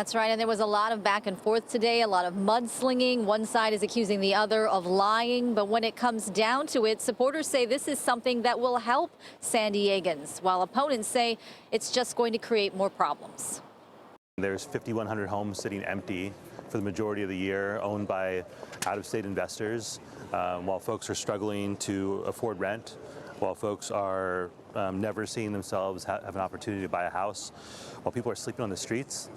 That's right, and there was a lot of back and forth today, a lot of mudslinging. One side is accusing the other of lying, but when it comes down to it, supporters say this is something that will help San Diegans, while opponents say it's just going to create more problems. There's 5,100 homes sitting empty for the majority of the year, owned by out-of-state investors, while folks are struggling to afford rent, while folks are never seeing themselves have an opportunity to buy a house, while people are sleeping on the streets.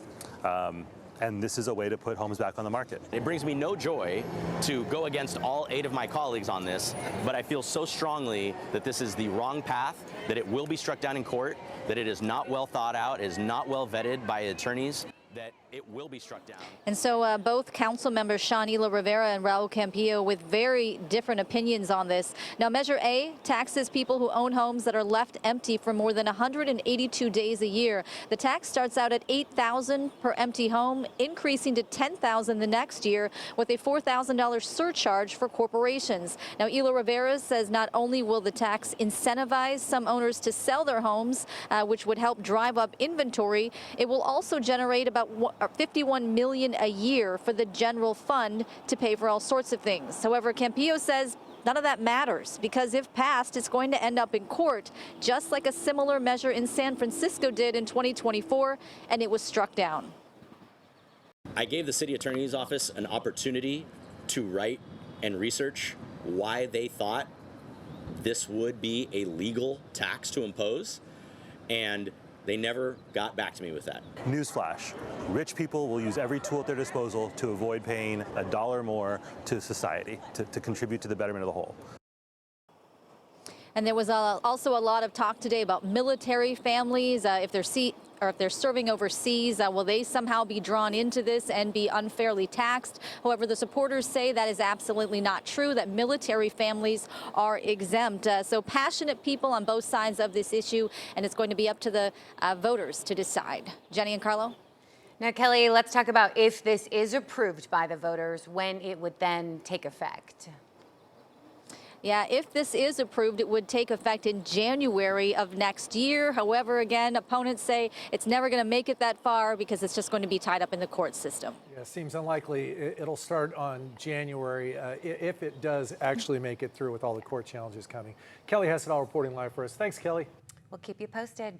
And this is a way to put homes back on the market. It brings me no joy to go against all 8 of my colleagues on this, but I feel so strongly that this is the wrong path, that it will be struck down in court, that it is not well thought out, is not well vetted by attorneys, that it will be struck down. And so both council members, Shanila Rivera and Raul Campillo, with very different opinions on this. Now, Measure A taxes people who own homes that are left empty for more than 182 days a year. The tax starts out at $8,000 per empty home, increasing to $10,000 the next year, with a $4,000 surcharge for corporations. Now, Ela Rivera says not only will the tax incentivize some owners to sell their homes, which would help drive up inventory, it will also generate about $51 million a year for the general fund to pay for all sorts of things. However, Campillo says none of that matters because if passed, it's going to end up in court, just like a similar measure in San Francisco did in 2024, and it was struck down. I gave the city attorney's office an opportunity to write and research why they thought this would be a legal tax to impose, and they never got back to me with that. Newsflash, rich people will use every tool at their disposal to avoid paying $1 more to society, to contribute to the betterment of the whole. And there was also a lot of talk today about military families. If they're serving overseas, will they somehow be drawn into this and be unfairly taxed? However, the supporters say that is absolutely not true, that military families are exempt. So passionate people on both sides of this issue, and it's going to be up to the voters to decide. Jenny and Carlo? Now, Kelly, let's talk about if this is approved by the voters, when it would then take effect. Yeah, if this is approved, it would take effect in January of next year. However, again, opponents say it's never going to make it that far because it's just going to be tied up in the court system. Yeah, seems unlikely it'll start on January if it does actually make it through with all the court challenges coming. Kelly Hessedall reporting live for us. Thanks, Kelly. We'll keep you posted.